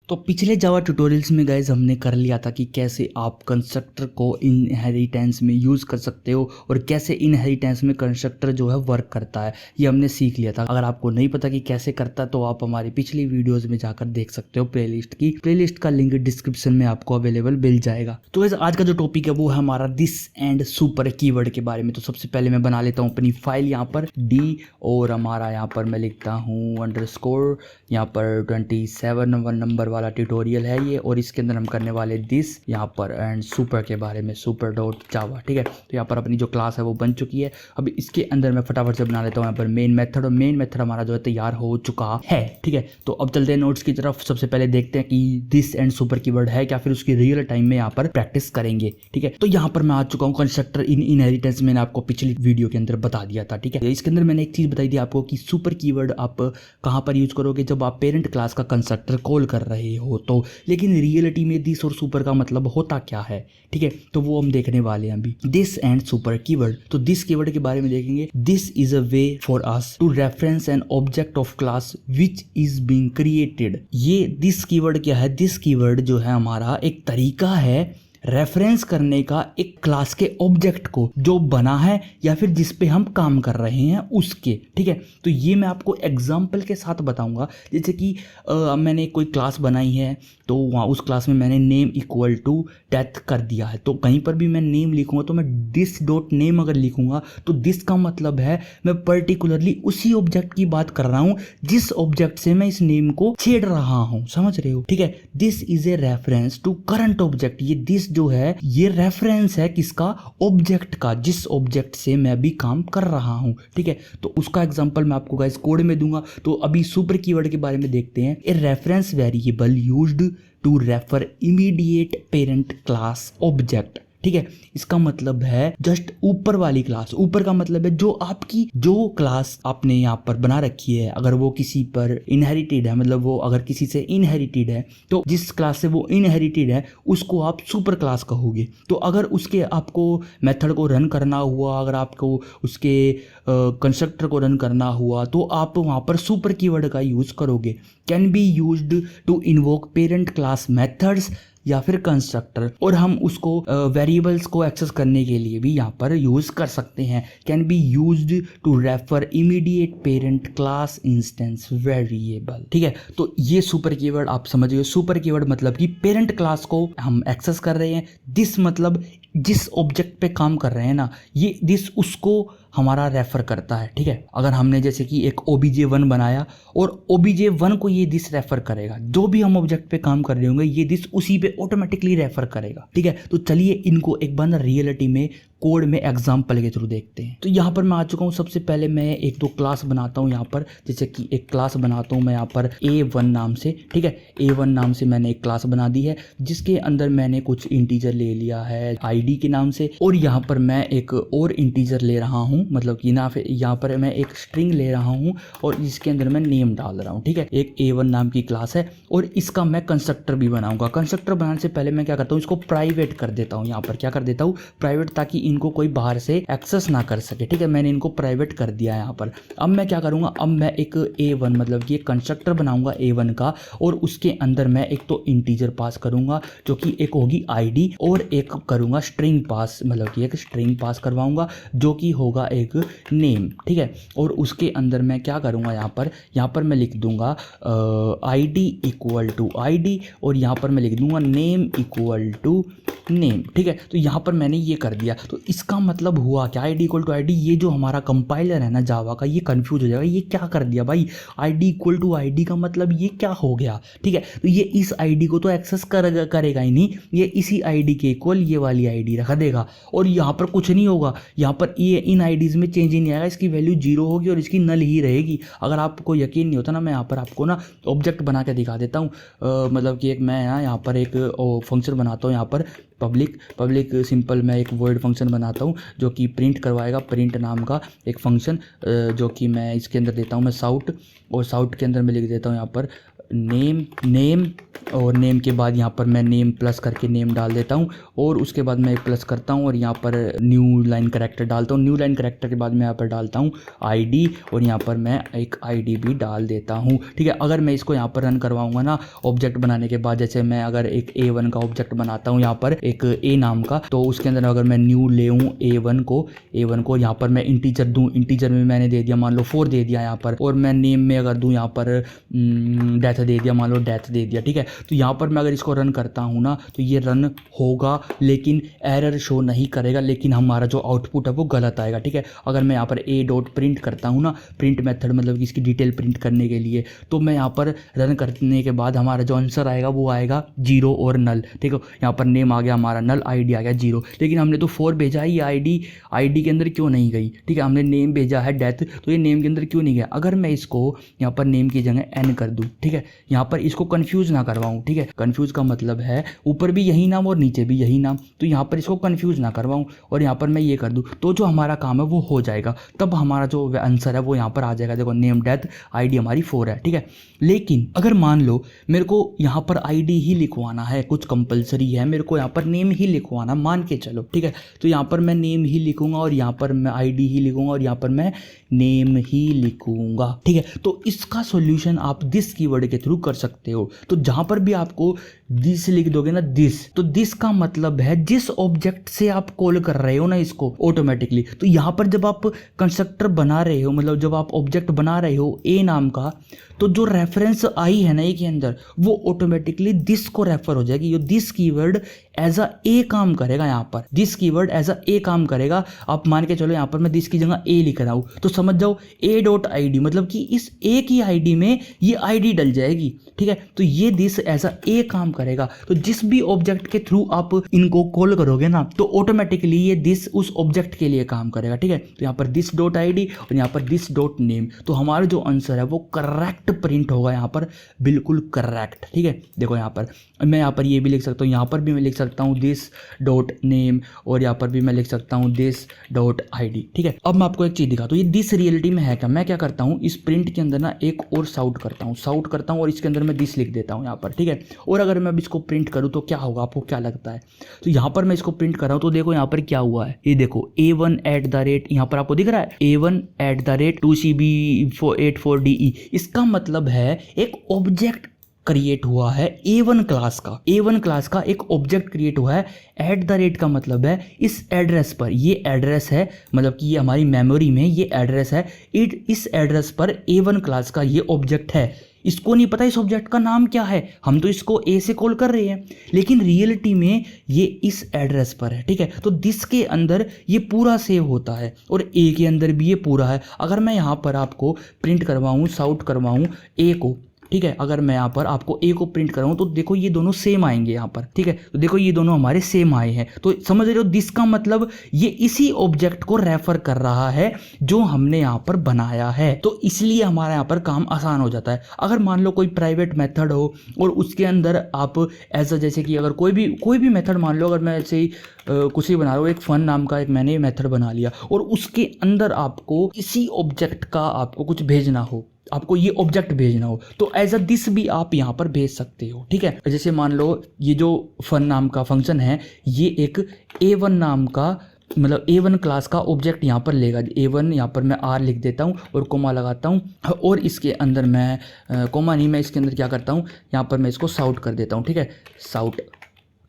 तो पिछले जावा ट्यूटोरियल्स में गाइज हमने कर लिया था कि कैसे आप कंस्ट्रक्टर को इनहेरिटेंस में यूज़ कर सकते हो और कैसे इनहेरिटेंस में कंस्ट्रक्टर जो है वर्क करता है, ये हमने सीख लिया था। अगर आपको नहीं पता कि कैसे करता है तो आप हमारी पिछली वीडियोस में जाकर देख सकते हो। प्लेलिस्ट का लिंक डिस्क्रिप्शन में आपको अवेलेबल मिल जाएगा। तो गाइज आज का जो टॉपिक है वो है हमारा दिस एंड सुपर कीवर्ड के बारे में। तो सबसे पहले मैं बना लेता हूँ अपनी फाइल यहाँ पर डी, और हमारा यहाँ पर मैं लिखता हूँ अंडरस्कोर, यहाँ पर 27 नंबर वाला ट्यूटोरियल है ये, और इसके अंदर हम करने वाले दिस यहाँ पर एंड सुपर के बारे में, सुपर डॉट जावा। ठीक है, तो यहाँ पर अपनी जो क्लास है वो बन चुकी है। अब इसके अंदर मैं फटाफट से बना लेता हूँ यहाँ पर मेन मेथड, और मेन मेथड हमारा जो है तैयार हो चुका है। ठीक है, तो अब चलते हैं नोट्स की तरफ। सबसे पहले देखते हैं कि दिस एंड सुपर कीवर्ड है क्या, फिर उसकी रियल टाइम में यहाँ पर प्रैक्टिस करेंगे। ठीक है, तो यहाँ पर मैं आ चुका हूँ कंस्ट्रक्टर इन इनहेरिटेंस। मैंने आपको पिछली वीडियो के अंदर बता दिया था। ठीक है, इसके अंदर मैंने एक चीज बताई थी आपको कि सुपर कीवर्ड आप कहाँ पर यूज करोगे, जब आप पेरेंट क्लास का कंस्ट्रक्टर कॉल कर रहे हो तो। लेकिन रियलिटी में दिस और सुपर का मतलब होता क्या है, ठीक है, तो वो हम देखने वाले हैं अभी। दिस एंड सुपर कीवर्ड, तो दिस कीवर्ड के बारे में देखेंगे। This is a way for us to reference an object of class which is being created. ये दिस कीवर्ड क्या है? दिस कीवर्ड जो है हमारा एक तरीका है रेफरेंस करने का एक क्लास के ऑब्जेक्ट को जो बना है या फिर जिस पे हम काम कर रहे हैं उसके। ठीक है, तो ये मैं आपको एग्जाम्पल के साथ बताऊंगा। जैसे कि मैंने कोई क्लास बनाई है तो वहाँ उस क्लास में मैंने नेम इक्वल टू डेथ कर दिया है, तो कहीं पर भी मैं नेम लिखूंगा तो मैं दिस डॉट नेम अगर लिखूंगा तो दिस का मतलब है मैं पर्टिकुलरली उसी ऑब्जेक्ट की बात कर रहा हूँ जिस ऑब्जेक्ट से मैं इस नेम को छेड़ रहा हूँ। समझ रहे हो? ठीक है, this is a reference to current object. ये दिस जो है ये रेफरेंस है किसका? ऑब्जेक्ट का, जिस ऑब्जेक्ट से मैं भी काम कर रहा हूं। ठीक है, तो उसका एग्जांपल मैं आपको गाइस कोड में दूंगा। तो अभी सुपर कीवर्ड के बारे में देखते हैं। A reference variable used to refer immediate parent class object. ठीक है, इसका मतलब है जस्ट ऊपर वाली क्लास। ऊपर का मतलब है जो आपकी जो क्लास आपने यहाँ पर बना रखी है, अगर वो किसी पर इनहेरिटेड है, मतलब वो अगर किसी से इनहेरिटेड है तो जिस क्लास से वो इनहेरिटेड है उसको आप सुपर क्लास कहोगे। तो अगर उसके आपको मेथड को रन करना हुआ, अगर आपको उसके कंस्ट्रक्टर को रन करना हुआ तो आप वहाँ पर सुपर कीवर्ड का यूज करोगे। Can be used to invoke parent class methods या फिर कंस्ट्रक्टर, और हम उसको वेरिएबल्स को एक्सेस करने के लिए भी यहाँ पर यूज कर सकते हैं। Can be used to refer immediate parent class instance variable. ठीक है, तो ये सुपर कीवर्ड आप समझ गए। सुपर कीवर्ड मतलब कि पेरेंट क्लास को हम एक्सेस कर रहे हैं। दिस मतलब जिस ऑब्जेक्ट पे काम कर रहे हैं ना, ये दिस उसको हमारा रेफर करता है। ठीक है, अगर हमने जैसे कि एक obj1 बनाया और obj1 को ये दिस रेफर करेगा, जो भी हम ऑब्जेक्ट पे काम कर रहे होंगे ये दिस उसी पे ऑटोमेटिकली रेफर करेगा। ठीक है, तो चलिए इनको एक बार रियलिटी में कोड में एग्जाम्पल के थ्रू देखते हैं। तो यहाँ पर मैं आ चुका हूँ। सबसे पहले मैं एक दो क्लास बनाता हूँ यहाँ पर। जैसे कि एक क्लास बनाता हूँ मैं यहाँ पर A1 नाम से। ठीक है, A1 नाम से मैंने एक क्लास बना दी है जिसके अंदर मैंने कुछ इंटीजर ले लिया है ID के नाम से, और यहाँ पर मैं एक और इंटीजर ले रहा हूँ, मतलब कि ना फिर यहाँ पर मैं एक स्ट्रिंग ले रहा हूँ और इसके अंदर मैं नेम डाल रहा हूँ। ठीक है, एक A1 नाम की क्लास है और इसका मैं कंस्ट्रक्टर भी बनाऊंगा। कंस्ट्रक्टर बनाने से पहले मैं क्या करता हूँ, इसको प्राइवेट कर देता हूँ। यहाँ पर क्या कर देता हूँ, प्राइवेट, ताकि इनको कोई बाहर से एक्सेस ना कर सके। ठीक है, मैंने इनको प्राइवेट कर दिया यहाँ पर। अब मैं क्या करूँगा, अब मैं एक A1 मतलब कि एक कंस्ट्रक्टर बनाऊंगा A1 का, और उसके अंदर मैं एक तो इंटीजर पास करूँगा जो कि एक होगी ID, और एक करूँगा स्ट्रिंग पास, मतलब कि एक स्ट्रिंग पास करवाऊँगा जो कि होगा एक नेम। ठीक है, और उसके अंदर मैं क्या करूँगा, यहाँ पर मैं लिख दूँगा ID इक्वल टू ID, और यहाँ पर मैं लिख दूँगा नेम इक्वल टू नेम। ठीक है, तो यहाँ पर मैंने ये कर दिया। तो इसका मतलब हुआ क्या, ID इक्वल टू ID। ये जो हमारा कंपाइलर है ना जावा का, ये कंफ्यूज हो जाएगा, ये क्या कर दिया भाई, ID इक्वल टू ID का मतलब ये क्या हो गया। ठीक है, तो ये इस ID को तो एक्सेस करेगा ही नहीं, ये इसी ID के इक्वल ये वाली ID रख देगा, और यहाँ पर कुछ नहीं होगा। यहाँ पर ये इन IDs में चेंज ही नहीं आएगा, इसकी वैल्यू 0 होगी और इसकी नल ही रहेगी। अगर आपको यकीन नहीं होता ना, मैं यहाँ पर आपको ना ऑब्जेक्ट बना के दिखा देता हूँ। मतलब कि एक मैं यहाँ पर एक फंक्शन बनाता हूँ, यहाँ पर पब्लिक सिंपल मैं एक वर्ड फंक्शन बनाता हूँ जो कि प्रिंट करवाएगा, प्रिंट नाम का एक फंक्शन, जो कि मैं इसके अंदर देता हूँ मैं साउट, और साउट के अंदर मैं लिख देता हूँ यहाँ पर नेम, और नेम के बाद यहाँ पर मैं नेम प्लस करके नेम डाल देता हूँ, और उसके बाद मैं एक प्लस करता हूँ और यहाँ पर न्यू लाइन कैरेक्टर डालता हूँ। न्यू लाइन कैरेक्टर के बाद मैं यहाँ पर डालता हूँ आईडी और यहाँ पर मैं एक आईडी भी डाल देता हूँ। ठीक है, अगर मैं इसको यहाँ पर रन करवाऊंगा ना ऑब्जेक्ट बनाने के बाद, जैसे मैं अगर एक A1 का ऑब्जेक्ट बनाता हूँ यहाँ पर एक A नाम का, तो उसके अंदर अगर मैं न्यू ले A1 को यहाँ पर मैं इंटीजर दूँ, इंटीजर में मैंने दे दिया मान लो 4 दे दिया यहाँ पर, और मैं नेम में अगर दूँ यहाँ पर डेथ दे दिया, मान लो डेथ दे दिया। ठीक है, तो यहाँ पर मैं अगर इसको रन करता हूँ ना तो ये रन होगा लेकिन एरर शो नहीं करेगा, लेकिन हमारा जो आउटपुट है वो गलत आएगा। ठीक है, अगर मैं यहाँ पर a डॉट प्रिंट करता हूँ ना, प्रिंट मेथड मतलब कि इसकी डिटेल प्रिंट करने के लिए, तो मैं यहाँ पर रन करने के बाद हमारा जो आंसर आएगा वो आएगा 0 और नल। ठीक है, यहाँ पर नेम आ गया हमारा नल, आईडी आ गया 0, लेकिन हमने तो 4 भेजा है, ये आईडी के अंदर क्यों नहीं गई। ठीक है, हमने नेम भेजा है डेथ, तो ये नेम के अंदर क्यों नहीं गया। अगर मैं इसको यहाँ पर नेम की जगह n कर दूँ, ठीक है, यहाँ पर इसको कंफ्यूज ना करवाऊँ। ठीक है, कंफ्यूज का मतलब है ऊपर भी यही नाम और नीचे भी यही नाम, तो यहाँ पर इसको कंफ्यूज ना करवाऊँ और यहाँ पर मैं ये कर दूँ, तो जो हमारा काम है वो हो जाएगा। तब हमारा जो आंसर है वो यहाँ पर आ जाएगा। देखो नेम डेथ आईडी हमारी 4 है। ठीक है, लेकिन अगर मान लो मेरे को यहाँ पर आईडी ही लिखवाना है, कुछ कंपलसरी है, मेरे को यहाँ पर नेम ही लिखवाना मान के चलो। ठीक है, तो यहाँ पर मैं नेम ही लिखूंगा और यहाँ पर मैं आईडी ही लिखूंगा और यहाँ पर मैं नेम ही लिखूंगा। ठीक है, तो इसका सॉल्यूशन आप दिस कीवर्ड के थ्रू कर सकते हो। तो जहां पर भी आपको दिस लिख दोगे ना, दिस, तो दिस का मतलब है जिस ऑब्जेक्ट से आप कॉल कर रहे हो ना इसको ऑटोमेटिकली, तो यहां पर जब आप कंस्ट्रक्टर बना रहे हो, मतलब जब आप ऑब्जेक्ट बना रहे हो ए नाम का, तो जो रेफरेंस आई है ना ए के अंदर, वो ऑटोमेटिकली दिस को रेफर हो जाएगी। ये दिस कीवर्ड एज अ ए काम करेगा। यहाँ पर दिस कीवर्ड एज अ ए काम करेगा। आप मान के चलो यहाँ पर मैं दिस की जगह ए लिख रहा हूँ, तो समझ जाओ ए डॉट आई डी, मतलब कि इस ए की आईडी में ये आईडी डल जाएगी। ठीक है, तो ये दिस एज अ ए काम करेगा। तो जिस भी ऑब्जेक्ट के थ्रू आप इनको कॉल करोगे ना, तो ऑटोमेटिकली ये दिस उस ऑब्जेक्ट के लिए काम करेगा। ठीक है, तो यहाँ पर दिस डॉट आई डी और यहाँ पर दिस डॉट नेम, तो हमारा जो आंसर है वो करेक्ट प्रिंट होगा यहाँ पर, बिल्कुल करेक्ट। ठीक है, देखो यहाँ पर मैं यहाँ पर ये भी लिख सकता हूँ, यहाँ पर भी मैं लिख सकता हूँ दिस डॉट नेम और यहाँ पर भी मैं लिख सकता हूँ दिस डॉट आईडी। ठीक है, अब मैं आपको एक चीज़ दिखाता हूँ, ये दिस रियलिटी में है क्या। मैं क्या करता हूँ, इस प्रिंट के अंदर ना एक और साउट करता हूँ और इसके अंदर मैं दिस लिख देता हूँ यहाँ पर। ठीक है, और अगर मैं अब इसको प्रिंट करूँ तो क्या होगा, आपको क्या लगता है। तो यहाँ पर मैं इसको प्रिंट कर रहा हूँ, तो देखो यहाँ पर क्या हुआ है, ये देखो A1 यहाँ पर आपको दिख रहा है A1 2CB84DE। इसका मतलब है एक ऑब्जेक्ट क्रिएट हुआ है A1 क्लास का एक ऑब्जेक्ट क्रिएट हुआ है। @ का मतलब है इस एड्रेस पर, ये एड्रेस है, मतलब कि ये हमारी मेमोरी में ये एड्रेस है, इस एड्रेस पर A1 क्लास का ये ऑब्जेक्ट है। इसको नहीं पता इस ऑब्जेक्ट का नाम क्या है, हम तो इसको ए से कॉल कर रहे हैं, लेकिन रियलिटी में ये इस एड्रेस पर है। ठीक है, तो दिस के अंदर ये पूरा सेव होता है और ए के अंदर भी ये पूरा है। अगर मैं यहाँ पर आपको प्रिंट करवाऊँ, साउट करवाऊँ ए को, ठीक है, अगर मैं यहाँ पर आपको ए को प्रिंट कराऊँ तो देखो ये दोनों सेम आएंगे यहाँ पर। ठीक है, तो देखो ये दोनों हमारे सेम आए हैं, तो समझ रहे हो दिस का मतलब ये इसी ऑब्जेक्ट को रेफर कर रहा है जो हमने यहाँ पर बनाया है, तो इसलिए हमारा यहाँ पर काम आसान हो जाता है। अगर मान लो कोई प्राइवेट मेथड हो और उसके अंदर आप ऐसा, जैसे कि अगर कोई भी मेथड मान लो, अगर मैं ऐसे ही कुछ ही बना रहा हूँ, एक फन नाम का एक मैंने मेथड बना लिया और उसके अंदर आपको इसी ऑब्जेक्ट का आपको कुछ भेजना हो, आपको ये ऑब्जेक्ट भेजना हो, तो एज अ दिस भी आप यहाँ पर भेज सकते हो। ठीक है, जैसे मान लो ये जो फन नाम का फंक्शन है, ये एक A1 नाम का, मतलब A1 क्लास का ऑब्जेक्ट यहाँ पर लेगा। A1 यहाँ पर मैं R लिख देता हूँ और कोमा लगाता हूँ और इसके अंदर मैं कोमा नहीं, मैं इसके अंदर क्या करता हूँ, यहाँ पर मैं इसको साउट कर देता हूँ। ठीक है, साउट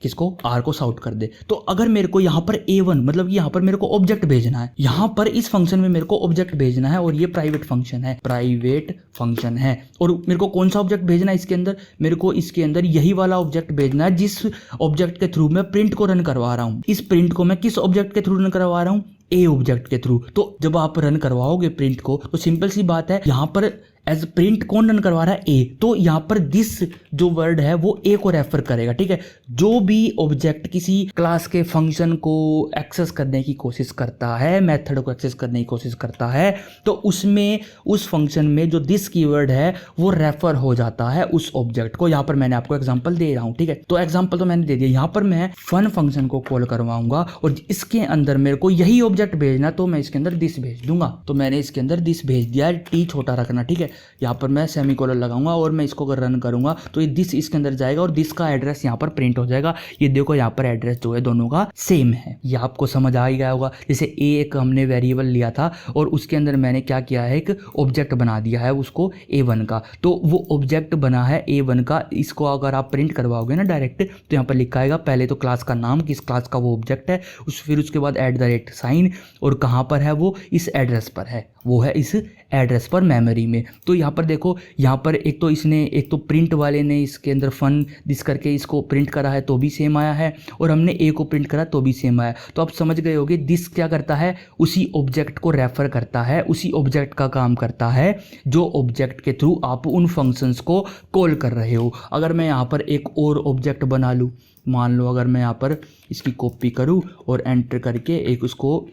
किसको, R को साउट कर दे। तो अगर मेरे को यहाँ पर A1 मतलब यहाँ पर मेरे को ऑब्जेक्ट भेजना है, यहाँ पर इस फंक्शन में मेरे को ऑब्जेक्ट भेजना है और ये प्राइवेट फंक्शन है और मेरे को कौन सा ऑब्जेक्ट भेजना है इसके अंदर, मेरे को इसके अंदर यही वाला ऑब्जेक्ट भेजना है जिस ऑब्जेक्ट के थ्रू मैं प्रिंट को रन करवा रहा हूँ। इस प्रिंट को मैं किस ऑब्जेक्ट के थ्रू रन करवा रहा हूँ, ए ऑब्जेक्ट के थ्रू। तो जब आप रन करवाओगे प्रिंट को, तो सिंपल सी बात है, यहाँ पर एज प्रिंट कौन रन करवा रहा है, ए, तो यहाँ पर दिस जो वर्ड है वो ए को रेफर करेगा। ठीक है, जो भी ऑब्जेक्ट किसी क्लास के फंक्शन को एक्सेस करने की कोशिश करता है, मेथड को एक्सेस करने की कोशिश करता है, तो उसमें उस फंक्शन में जो दिस कीवर्ड है वो रेफर हो जाता है उस ऑब्जेक्ट को। यहाँ पर मैंने आपको एग्जांपल दे रहा हूँ। ठीक है, तो एग्जांपल तो मैंने दे दिया। यहाँ पर मैं फन फंक्शन को कॉल करवाऊंगा और इसके अंदर मेरे को यही ऑब्जेक्ट भेजना, तो मैं इसके अंदर दिस भेज दूंगा। तो मैंने इसके अंदर दिस भेज दिया, टी छोटा रखना। ठीक है, यहाँ पर मैं सेमीकोलन लगाऊंगा और मैं इसको अगर रन करूंगा तो ये दिस इसके अंदर जाएगा और दिस का एड्रेस यहाँ पर प्रिंट हो जाएगा। ये देखो यहाँ पर एड्रेस जो है दोनों का सेम है, ये आपको समझ आ ही गया होगा। जैसे एक हमने वेरिएबल लिया था और उसके अंदर मैंने क्या किया है, एक ऑब्जेक्ट बना दिया है उसको A1 का, तो वो ऑब्जेक्ट बना है A1 का। इसको अगर आप प्रिंट करवाओगे ना डायरेक्ट, तो यहाँ पर लिखा आएगा पहले तो क्लास का नाम, किस क्लास का वो ऑब्जेक्ट है, फिर उसके बाद @ और कहाँ पर है वो, इस एड्रेस पर है, वो है इस एड्रेस पर मेमोरी में। तो यहाँ पर देखो, यहाँ पर एक तो प्रिंट वाले ने इसके अंदर फन दिस करके इसको प्रिंट करा है तो भी सेम आया है, और हमने ए को प्रिंट करा तो भी सेम आया। तो आप समझ गए होगे दिस क्या करता है, उसी ऑब्जेक्ट को रेफर करता है, उसी ऑब्जेक्ट का काम करता है जो ऑब्जेक्ट के थ्रू आप उन फंक्शंस को कॉल कर रहे हो। अगर मैं यहाँ पर एक और ऑब्जेक्ट बना लूँ, मान लो अगर मैं यहाँ पर इसकी कॉपी करूँ और एंटर करके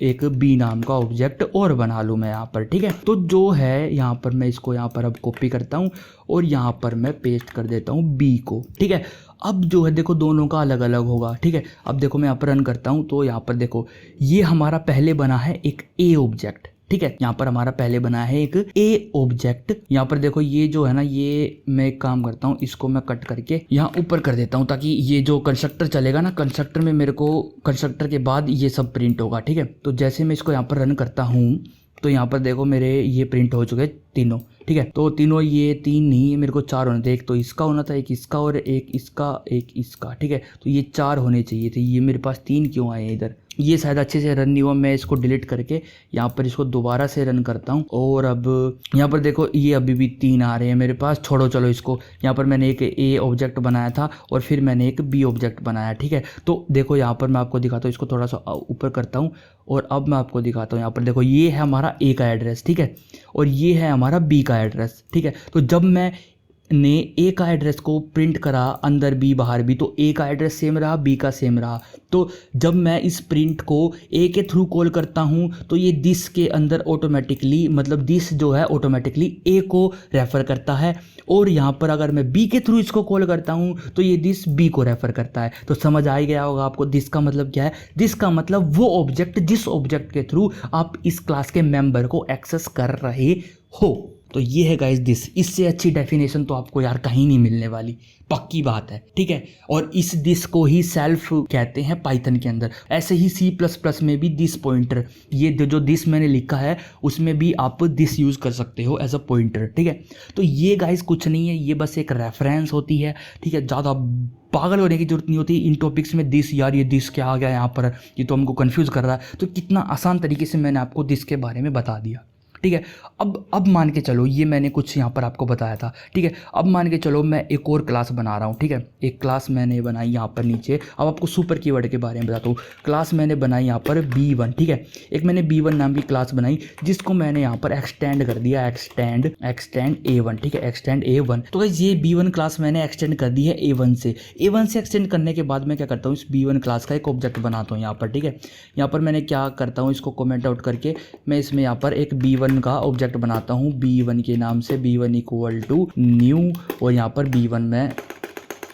एक बी नाम का ऑब्जेक्ट और बना लूँ मैं यहाँ पर, ठीक है। तो जो है यहाँ पर मैं इसको यहाँ पर अब कॉपी करता हूँ और यहाँ पर मैं पेस्ट कर देता हूँ बी को, ठीक है। अब जो है देखो दोनों का अलग अलग होगा, ठीक है। अब देखो मैं यहाँ पर रन करता हूँ तो यहाँ पर देखो ये हमारा पहले बना है एक ए ऑब्जेक्ट, ठीक है। यहाँ पर हमारा पहले बना है एक ए ऑब्जेक्ट। यहाँ पर देखो ये जो है ना, ये मैं एक काम करता हूँ, इसको मैं कट करके यहाँ ऊपर कर देता हूँ ताकि ये जो कंस्ट्रक्टर चलेगा ना, कंस्ट्रक्टर में मेरे को कंस्ट्रक्टर के बाद ये सब प्रिंट होगा, ठीक है। तो जैसे मैं इसको यहाँ पर रन करता हूँ तो यहाँ पर देखो मेरे ये प्रिंट हो चुके तीनों, ठीक है। तो तीनों, ये 3 नहीं है, मेरे को 4 होने थे, एक तो इसका होना था, एक इसका और एक इसका, ठीक है। तो ये 4 होने चाहिए थे, ये मेरे पास 3 क्यों आए इधर, ये शायद अच्छे से रन नहीं हुआ। मैं इसको डिलीट करके यहाँ पर इसको दोबारा से रन करता हूँ और अब यहाँ पर देखो ये अभी भी 3 आ रहे हैं मेरे पास। छोड़ो चलो इसको, यहाँ पर मैंने एक ए ऑब्जेक्ट बनाया था और फिर मैंने एक बी ऑब्जेक्ट बनाया, ठीक है। तो देखो यहाँ पर मैं आपको दिखाता हूँ, इसको थोड़ा सा ऊपर करता हूँ और अब मैं आपको दिखाता हूँ। यहाँ पर देखो ये है हमारा ए का एड्रेस, ठीक है, और ये है हमारा बी का एड्रेस, ठीक है। तो जब मैं ने ए का एड्रेस को प्रिंट करा अंदर बी बाहर बी, तो ए का एड्रेस सेम रहा, बी का सेम रहा। तो जब मैं इस प्रिंट को ए के थ्रू कॉल करता हूँ तो ये दिस के अंदर ऑटोमेटिकली, मतलब दिस जो है ऑटोमेटिकली ए को रेफर करता है, और यहाँ पर अगर मैं बी के थ्रू इसको कॉल करता हूँ तो ये दिस बी को रेफर करता है। तो समझ आ ही गया होगा आपको दिस का मतलब क्या है। दिस का मतलब वो ऑब्जेक्ट जिस ऑब्जेक्ट के थ्रू आप इस क्लास के मेंबर को एक्सेस कर रहे हो। तो ये है गाइस दिस। इससे अच्छी डेफिनेशन तो आपको यार कहीं नहीं मिलने वाली, पक्की बात है, ठीक है। और इस दिस को ही सेल्फ कहते हैं पाइथन के अंदर। ऐसे ही C++ में भी दिस पॉइंटर, ये जो दिस मैंने लिखा है उसमें भी आप दिस यूज़ कर सकते हो एज अ पॉइंटर, ठीक है। तो ये गाइस कुछ नहीं है, ये बस एक रेफरेंस होती है, ठीक है। ज़्यादा पागल होने की जरूरत नहीं होती इन टॉपिक्स में। दिस, यार ये दिस क्या आ गया यहाँ पर, ये तो हमको कन्फ्यूज़ कर रहा है। तो कितना आसान तरीके से मैंने आपको दिस के बारे में बता दिया, ठीक है। अब मान के चलो ये मैंने कुछ यहाँ पर आपको बताया था, ठीक है। अब मान के चलो मैं एक और क्लास बना रहा हूँ, ठीक है। एक क्लास मैंने बनाई यहाँ पर नीचे। अब आपको सुपर कीवर्ड के बारे में बताता हूँ। क्लास मैंने बनाई यहाँ पर B1, ठीक है। एक मैंने B1 नाम की क्लास बनाई जिसको मैंने यहाँ पर एक्सटेंड कर दिया, एक्सटेंड A1, ठीक है, एक्सटेंड A1। तो गाइस ये B1 क्लास मैंने एक्सटेंड कर दी है A1 से। A1 से एक्सटेंड करने के बाद मैं क्या करता हूँ, इस B1 क्लास का एक ऑब्जेक्ट बनाता हूँ यहाँ पर, ठीक है। यहाँ पर मैंने क्या करता हूँ, इसको कमेंट आउट करके मैं इसमें यहाँ पर एक B1 का ऑब्जेक्ट बनाता हूँ B1 के नाम से, B1 = न्यू, और यहाँ पर B1 में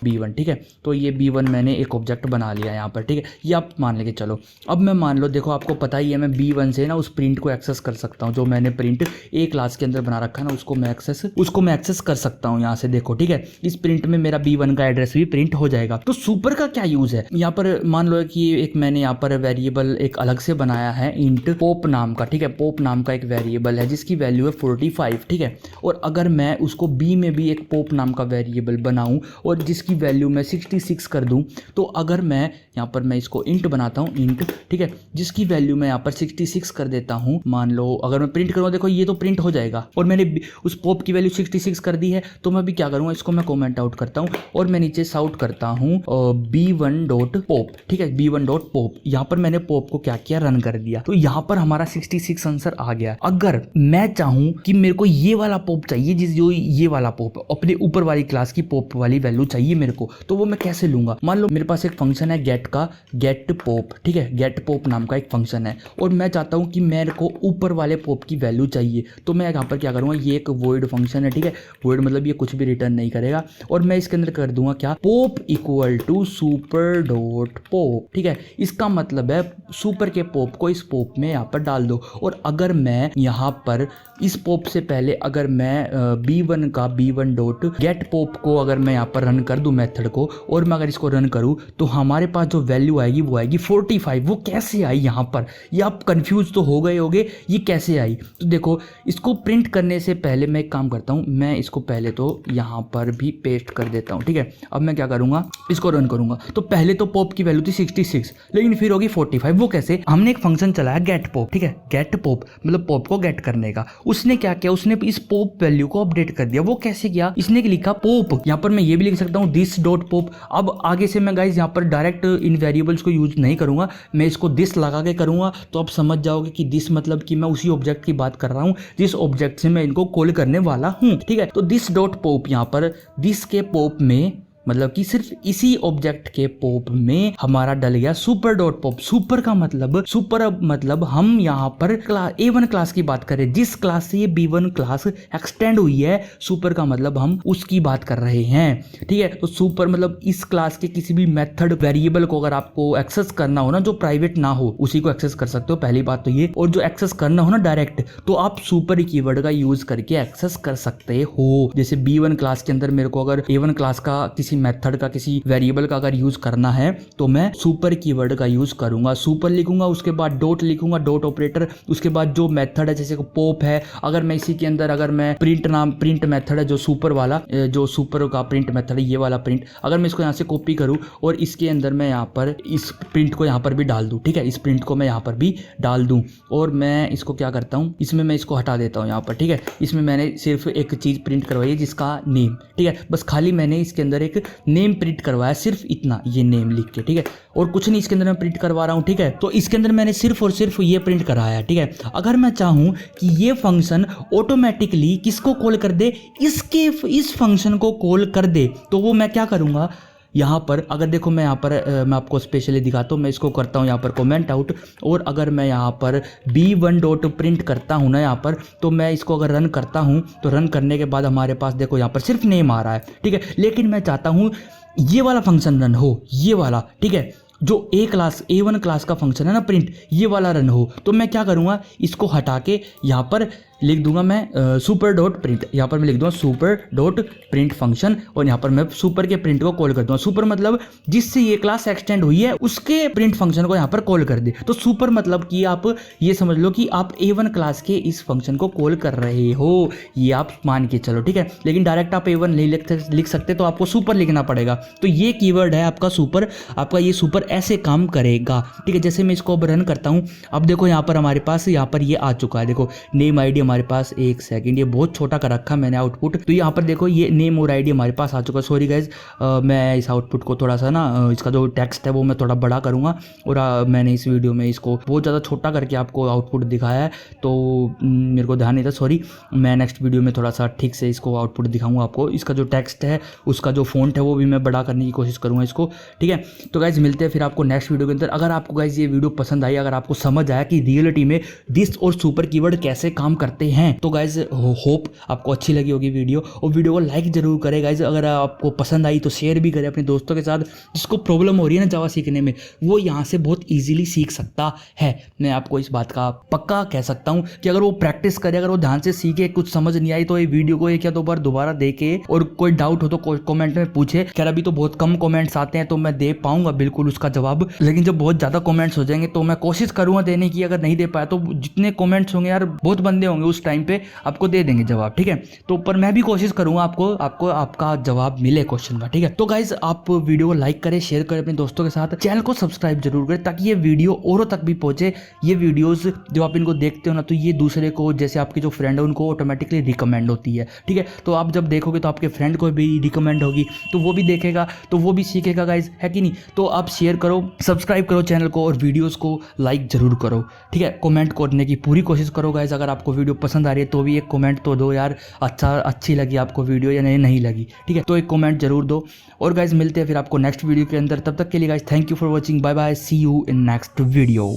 B1, ठीक है। तो ये B1 मैंने एक ऑब्जेक्ट बना लिया यहाँ पर, ठीक है। ये आप मान लेके चलो। अब मैं मान लो, देखो आपको पता ही है मैं B1 से ना उस प्रिंट को एक्सेस कर सकता हूँ, जो मैंने प्रिंट ए क्लास के अंदर बना रखा है ना, उसको मैं एक्सेस कर सकता हूँ यहाँ से, देखो, ठीक है। इस प्रिंट में मेरा B1 का एड्रेस भी प्रिंट हो जाएगा। तो सुपर का क्या यूज है यहाँ पर, मान लो कि एक मैंने यहाँ पर वेरिएबल एक अलग से बनाया है इंट पोप नाम का, ठीक है। पोप नाम का एक वेरिएबल है जिसकी वैल्यू है 45, ठीक है। और अगर मैं उसको बी में भी एक पोप नाम का वेरिएबल बनाऊं और जिसकी वैल्यू मैं 66 कर दूं, तो अगर मैं यहाँ पर मैं इसको इंट बनाता हूँ, इंट, ठीक है, जिसकी वैल्यू मैं यहाँ पर 66 कर देता हूँ। मान लो अगर मैं प्रिंट करूँ, देखो ये तो प्रिंट हो जाएगा, और मैंने उस पोप की वैल्यू 66 कर दी है। तो मैं भी क्या करूँगा, इसको मैं कमेंट आउट करता हूँ और मैं नीचे साउट करता हूँ B1.pop, ठीक है, B1.pop। यहाँ पर मैंने पोप को क्या किया, रन कर दिया। तो यहाँ पर हमारा 66 आंसर आ गया। अगर मैं चाहूँ कि मेरे को ये वाला पोप चाहिए, जो ये वाला पोप अपने ऊपर वाली क्लास की पोप वाली वैल्यू चाहिए मेरे को, तो वो मैं कैसे लूंगा। मान लो मेरे पास एक फंक्शन है गेट का, गेट पॉप, ठीक है, गेट पॉप नाम का एक फंक्शन है और मैं चाहता हूँ कि मेरे को ऊपर वाले पॉप की वैल्यू चाहिए। तो मैं यहाँ पर क्या करूँगा, ये एक वॉइड फंक्शन है, ठीक है, वॉइड मतलब ये कुछ भी रिटर्न नहीं करेगा और मैं इसके अंदर कर दूंगा क्या, pop equal to super dot pop, ठीक है। इसका मतलब है सुपर के पॉप को इस पॉप में यहाँ पर डाल दो। और अगर मैं यहाँ पर इस पॉप से पहले अगर मैं b1 का b1 डॉट गेट पॉप को अगर मैं यहाँ पर रन कर दूं मेथड को, और मैं अगर इसको रन करूं तो हमारे पास जो वैल्यू आएगी वो आएगी 45। वो कैसे आई यहाँ पर, ये आप कंफ्यूज तो हो गए होगे ये कैसे आई। तो देखो, इसको प्रिंट करने से पहले मैं एक काम करता हूँ, मैं इसको पहले तो यहाँ पर भी पेस्ट कर देता हूँ, ठीक है। अब मैं क्या करूँगा, इसको रन करूँगा तो पहले तो पॉप की वैल्यू थी 66 लेकिन फिर होगी 45। वो कैसे, हमने एक फंक्शन चलाया गेट पॉप, ठीक है, गेट पॉप मतलब पॉप को गेट करने का। उसने क्या किया, उसने इस पॉप वैल्यू को अपडेट कर दिया। वो कैसे किया, इसने लिखा पॉप, यहाँ पर मैं ये भी लिख सकता हूँ दिस डॉट पॉप। अब आगे से मैं गाइज यहाँ पर डायरेक्ट इन वेरिएबल्स को यूज नहीं करूंगा, मैं इसको दिस लगा के करूंगा। तो आप समझ जाओगे कि दिस मतलब कि मैं उसी ऑब्जेक्ट की बात कर रहा हूँ जिस ऑब्जेक्ट से मैं इनको कॉल करने वाला हूँ, ठीक है। तो दिस डॉट पॉप, यहाँ पर दिस के पॉप में मतलब कि सिर्फ इसी ऑब्जेक्ट के पॉप में हमारा डल गया सुपर डॉट पॉप। सुपर का मतलब, सुपर मतलब हम यहाँ पर A1 क्लास की बात करें, जिस क्लास से ये B1 क्लास एक्सटेंड हुई है, सुपर का मतलब हम उसकी बात कर रहे हैं, ठीक है। तो सुपर मतलब इस क्लास के किसी भी मेथड वेरिएबल को अगर आपको एक्सेस करना हो ना, जो प्राइवेट ना हो, उसी को एक्सेस कर सकते हो, पहली बात तो ये। और जो एक्सेस करना हो ना डायरेक्ट, तो आप सुपर कीवर्ड का यूज करके एक्सेस कर सकते हो। जैसे B1 क्लास के अंदर मेरे को अगर A1 क्लास का किसी मेथड का किसी वेरिएबल का अगर यूज करना है तो मैं सुपर कीवर्ड का यूज करूंगा, सुपर लिखूंगा, उसके बाद डॉट लिखूंगा, डॉट ऑपरेटर, उसके बाद जो मेथड है जैसे पॉप है, अगर मैं इसी के अंदर अगर मैं प्रिंट मेथड है जो सुपर वाला, जो सुपर का प्रिंट मेथड है ये वाला प्रिंट, अगर मैं इसको यहाँ से कॉपी करूँ और इसके अंदर मैं यहाँ पर इस प्रिंट को यहाँ पर भी डाल दूँ, ठीक है, इस प्रिंट को मैं यहाँ पर भी डाल दूँ और मैं इसको क्या करता हूँ, इसमें मैं इसको हटा देता हूँ यहाँ पर, ठीक है। इसमें मैंने सिर्फ एक चीज प्रिंट करवाई है जिसका नेम, ठीक है, बस खाली मैंने इसके अंदर एक नेम प्रिंट करवाया, सिर्फ इतना, ये नेम लिख के, ठीक है, और कुछ नहीं इसके अंदर मैं प्रिंट करवा रहा हूं, ठीक है। तो इसके अंदर मैंने सिर्फ और सिर्फ ये प्रिंट कराया, ठीक है। अगर मैं चाहूं कि ये फंक्शन ऑटोमेटिकली किसको कॉल कर दे, इस फंक्शन को कॉल कर दे, तो वो मैं क्या करूंगा, यहाँ पर अगर देखो मैं यहाँ पर मैं आपको स्पेशली दिखाता हूँ, मैं इसको करता हूँ यहाँ पर कमेंट आउट, और अगर मैं यहाँ पर b1 डॉट प्रिंट करता हूँ ना यहाँ पर, तो मैं इसको अगर रन करता हूँ तो रन करने के बाद हमारे पास देखो यहाँ पर सिर्फ नेम आ रहा है, ठीक है। लेकिन मैं चाहता हूँ ये वाला फंक्शन रन हो, ये वाला, ठीक है, जो A1 क्लास का फंक्शन है ना प्रिंट, ये वाला रन हो। तो मैं क्या करूँगा, इसको हटा के यहाँ पर लिख दूंगा मैं सुपर डॉट प्रिंट, यहाँ पर मैं लिख दूंगा सुपर डॉट प्रिंट फंक्शन, और यहाँ पर मैं सुपर के प्रिंट को कॉल कर दूंगा। सुपर मतलब जिससे ये क्लास एक्सटेंड हुई है उसके प्रिंट फंक्शन को यहाँ पर कॉल कर दे। तो सुपर मतलब कि आप ये समझ लो कि आप A1 क्लास के इस फंक्शन को कॉल कर रहे हो, ये आप मान के चलो, ठीक है। लेकिन डायरेक्ट आप A1 नहीं लिख सकते, तो आपको सुपर लिखना पड़ेगा। तो ये कीवर्ड है आपका सुपर, आपका ये सुपर ऐसे काम करेगा, ठीक है। जैसे मैं इसको अब रन करता हूँ, अब देखो यहाँ पर हमारे पास यहाँ पर ये आ चुका है, देखो नेम आईडी हमारे पास, एक सेकंड, ये बहुत छोटा कर रखा मैंने आउटपुट, तो यहाँ पर देखो ये नेम और आईडी हमारे पास आ चुका है। सॉरी गाइज, मैं इस आउटपुट को थोड़ा सा ना इसका जो टेक्स्ट है वो मैं थोड़ा बड़ा करूँगा, और मैंने इस वीडियो में इसको बहुत ज़्यादा छोटा करके आपको आउटपुट दिखाया है, तो मेरे को ध्यान नहीं था, सॉरी। मैं नेक्स्ट वीडियो में थोड़ा सा ठीक से इसको आउटपुट दिखाऊंगा आपको। इसका जो टेक्स्ट है उसका जो फॉन्ट है वो भी मैं बड़ा करने की कोशिश करूँगा इसको, ठीक है। तो गाइज मिलते हैं फिर आपको नेक्स्ट वीडियो के अंदर। अगर आपको गाइज ये वीडियो पसंद आई, अगर आपको समझ आया कि रियलिटी में दिस और सुपर कीवर्ड कैसे काम करते हैं, तो गाइज होप आपको अच्छी लगी होगी वीडियो, और वीडियो को लाइक जरूर करें गाइज। अगर आपको पसंद आई तो शेयर भी करें अपने दोस्तों के साथ, जिसको प्रॉब्लम हो रही है ना जावा सीखने में, वो यहाँ से बहुत ईजिली सीख सकता है। मैं आपको इस बात का पक्का कह सकता हूँ कि अगर वो प्रैक्टिस करे, अगर वो ध्यान से सीखे, कुछ समझ नहीं आई तो ये वीडियो को एक या दो बार दोबारा देखे, और कोई डाउट हो तो कमेंट में पूछे। खैर अभी तो बहुत कम कमेंट्स आते हैं तो मैं दे पाऊंगा बिल्कुल उसका जवाब, लेकिन जब बहुत ज़्यादा कमेंट्स हो जाएंगे तो मैं कोशिश करूँगा देने की। अगर नहीं दे पाया तो जितने कमेंट्स होंगे यार, बहुत बंदे होंगे उस टाइम पे, आपको दे देंगे जवाब, ठीक है। तो पर मैं भी कोशिश करूंगा आपको आपका जवाब मिले क्वेश्चन का, ठीक है। तो गाइज आप वीडियो को लाइक करें, शेयर करें अपने दोस्तों के साथ, चैनल को सब्सक्राइब जरूर करें ताकि ये वीडियो औरों तक भी पहुंचे। ये वीडियोस जब आप इनको देखते हो ना, तो ये दूसरे को, जैसे आपके जो फ्रेंड है उनको ऑटोमेटिकली रिकमेंड होती है, ठीक है। तो आप जब देखोगे तो आपके फ्रेंड को भी रिकमेंड होगी, तो वो भी देखेगा तो वो भी सीखेगा गाइज, है कि नहीं। तो आप शेयर करो, सब्सक्राइब करो चैनल को, और वीडियोस को लाइक जरूर करो, ठीक है। कमेंट करने की पूरी कोशिश करो गाइज। अगर आपको वीडियो पसंद आ रही है तो भी एक कमेंट तो दो यार, अच्छी लगी आपको वीडियो या नहीं लगी, ठीक है, तो एक कमेंट जरूर दो। और गाइज मिलते हैं फिर आपको नेक्स्ट वीडियो के अंदर, तब तक के लिए guys thank you for watching, bye bye, see you in next video.